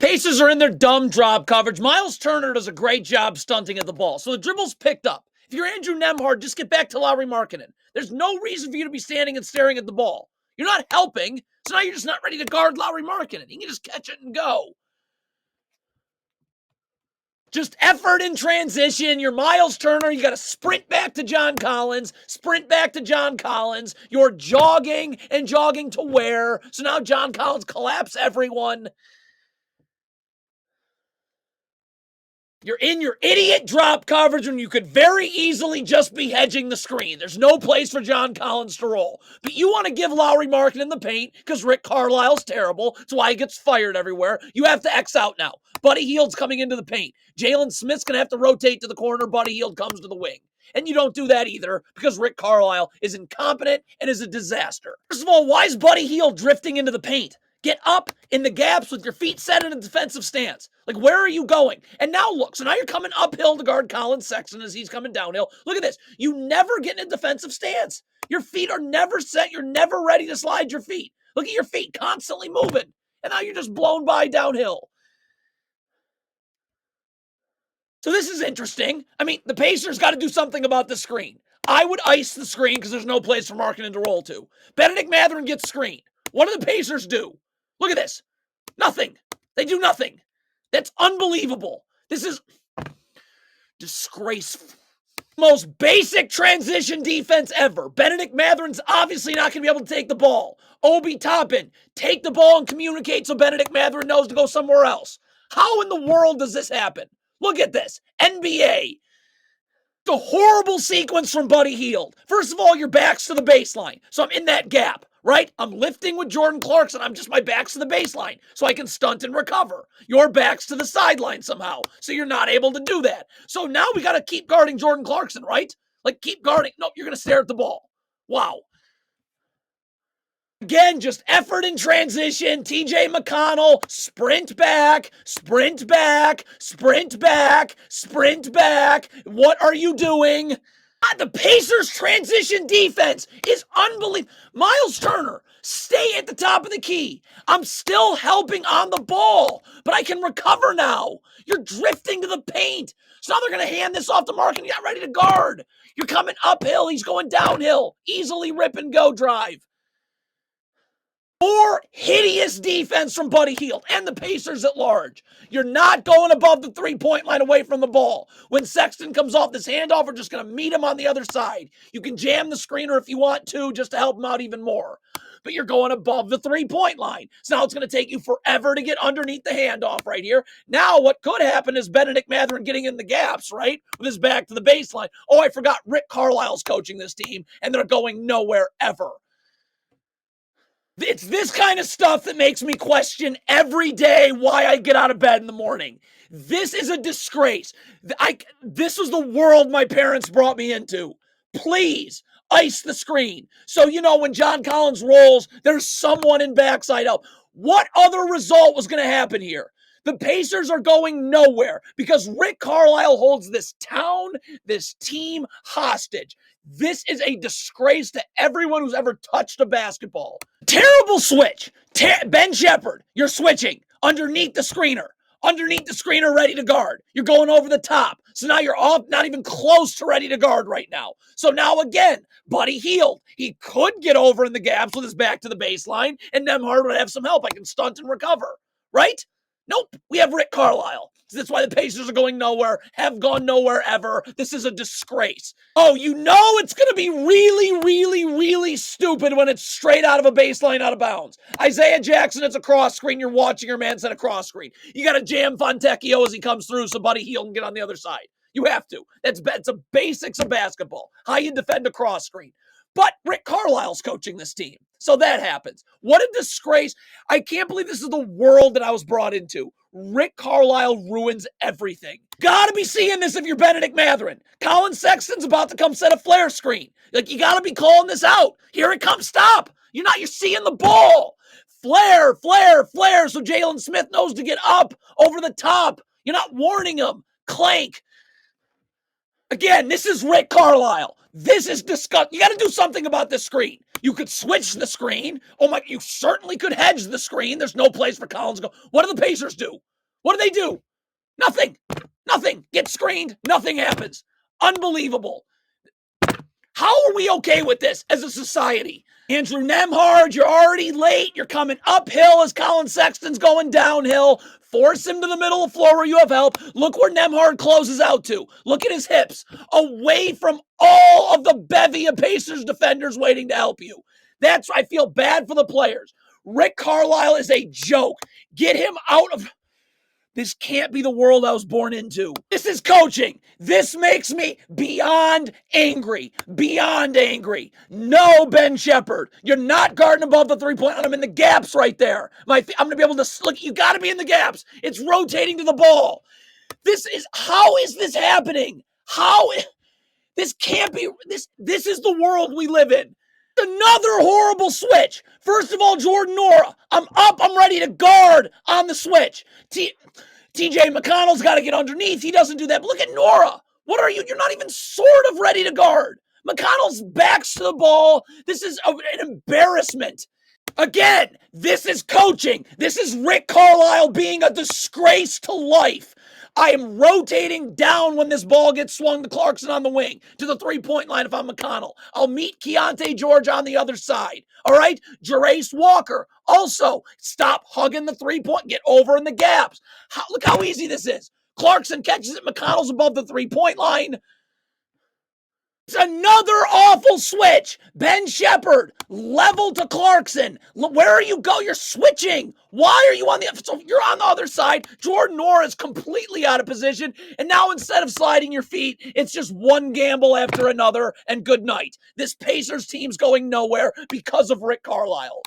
Pacers are in their dumb drop coverage. Miles Turner does a great job stunting at the ball. So the dribble's picked up. If you're Andrew Nembhard, just get back to Lauri Markkanen. There's no reason for you to be standing and staring at the ball. You're not helping, so now you're just not ready to guard Lauri Markkanen. You can just catch it and go. Just effort in transition. You're Miles Turner. You got to sprint back to John Collins. Sprint back to John Collins. You're jogging and jogging to where? So now John Collins collapse everyone. You're in your idiot drop coverage when you could very easily just be hedging the screen. There's no place for John Collins to roll. But you want to give Lauri Markkanen in the paint because Rick Carlisle's terrible. That's why he gets fired everywhere. You have to X out now. Buddy Hield's coming into the paint. Jalen Smith's going to have to rotate to the corner. Buddy Hield comes to the wing. And you don't do that either because Rick Carlisle is incompetent and is a disaster. First of all, why is Buddy Hield drifting into the paint? Get up in the gaps with your feet set in a defensive stance. Like, where are you going? And now look, so now you're coming uphill to guard Colin Sexton as he's coming downhill. Look at this. You never get in a defensive stance. Your feet are never set. You're never ready to slide your feet. Look at your feet constantly moving. And now you're just blown by downhill. So this is interesting. I mean, the Pacers got to do something about the screen. I would ice the screen because there's no place for Markkanen to roll to. Benedict Mathurin gets screened. What do the Pacers do? Look at this. Nothing. They do nothing. That's unbelievable. This is disgraceful. Most basic transition defense ever. Benedict Mathurin's obviously not going to be able to take the ball. Obi Toppin, take the ball and communicate so Benedict Mathurin knows to go somewhere else. How in the world does this happen? Look at this. NBA. The horrible sequence from Buddy Hield. First of all, your back's to the baseline. So I'm in that gap. Right? I'm lifting with Jordan Clarkson. My back's to the baseline so I can stunt and recover. Your back's to the sideline somehow. So you're not able to do that. So now we got to keep guarding Jordan Clarkson, right? Like, keep guarding. Nope, you're going to stare at the ball. Wow. Again, just effort in transition. TJ McConnell, sprint back, sprint back, sprint back, sprint back. What are you doing? The Pacers' transition defense is unbelievable. Miles Turner, stay at the top of the key. I'm still helping on the ball, but I can recover now. You're drifting to the paint. So now they're going to hand this off to Mark and you got ready to guard. You're coming uphill. He's going downhill. Easily rip and go drive. More hideous defense from Buddy Hield and the Pacers at large. You're not going above the three-point line away from the ball. When Sexton comes off this handoff, we're just going to meet him on the other side. You can jam the screener if you want to, just to help him out even more. But you're going above the three-point line. So now it's going to take you forever to get underneath the handoff right here. Now what could happen is Benedict Mathurin getting in the gaps, right? With his back to the baseline. Oh, I forgot Rick Carlisle's coaching this team, and they're going nowhere ever. It's this kind of stuff that makes me question every day why I get out of bed in the morning. This is a disgrace. This was the world my parents brought me into. Please, ice the screen. So, when John Collins rolls, there's someone in backside up. What other result was going to happen here? The Pacers are going nowhere because Rick Carlisle holds this town, this team hostage. This is a disgrace to everyone who's ever touched a basketball. Terrible switch. Ben Shepherd, you're switching underneath the screener. Underneath the screener, ready to guard. You're going over the top. So now you're off, not even close to ready to guard right now. So now again, Buddy Hield. He could get over in the gaps with his back to the baseline, and Nembhard would have some help. I can stunt and recover. Right? Nope, we have Rick Carlisle. That's why the Pacers are going nowhere, have gone nowhere ever. This is a disgrace. Oh, it's going to be really, really, really stupid when it's straight out of a baseline out of bounds. Isaiah Jackson, it's a cross screen. You're watching your man set a cross screen. You got to jam Fontecchio as he comes through so Buddy Hield can get on the other side. You have to. It's the basics of basketball. How you defend a cross screen. But Rick Carlisle's coaching this team. So that happens. What a disgrace. I can't believe this is the world that I was brought into. Rick Carlisle ruins everything. Gotta be seeing this if you're Benedict Mathurin. Colin Sexton's about to come set a flare screen. You gotta be calling this out. Here it comes. Stop. You're seeing the ball. Flare, flare, flare. So Jalen Smith knows to get up over the top. You're not warning him. Clank. Again, this is Rick Carlisle. This is disgusting. You got to do something about this screen. You could switch the screen. Oh my, you certainly could hedge the screen. There's no place for Collins to go. What do the Pacers do? What do? Nothing. Nothing. Get screened. Nothing happens. Unbelievable. How are we okay with this as a society? Andrew Nemhard, you're already late. You're coming uphill as Colin Sexton's going downhill. Force him to the middle of the floor where you have help. Look where Nemhard closes out to. Look at his hips. Away from all of the bevy of Pacers defenders waiting to help you. I feel bad for the players. Rick Carlisle is a joke. Get him out of... This can't be the world I was born into. This is coaching. This makes me beyond angry. Beyond angry. No, Ben Shepherd. You're not guarding above the three-point line. I'm in the gaps right there. I'm going to be able to look. You got to be in the gaps. It's rotating to the ball. How is this happening? This can't be. This is the world we live in. Another horrible switch. First of all, Jordan Nora. I'm up. I'm ready to guard on the switch. TJ McConnell's got to get underneath. He doesn't do that. But look at Nora. What are you? You're not even sort of ready to guard. McConnell's back's to the ball. This is an embarrassment. Again, this is coaching. This is Rick Carlisle being a disgrace to life. I am rotating down when this ball gets swung to Clarkson on the wing to the three-point line if I'm McConnell. I'll meet Keontae George on the other side. All right? Jerace Walker. Also, stop hugging the three-point. Get over in the gaps. Look how easy this is. Clarkson catches it. McConnell's above the three-point line. It's another awful switch. Ben Shepherd, level to Clarkson. Where are you go? You're switching. Why are you on so you're on the other side. Jordan Nora is completely out of position. And now instead of sliding your feet, it's just one gamble after another and good night. This Pacers team's going nowhere because of Rick Carlisle.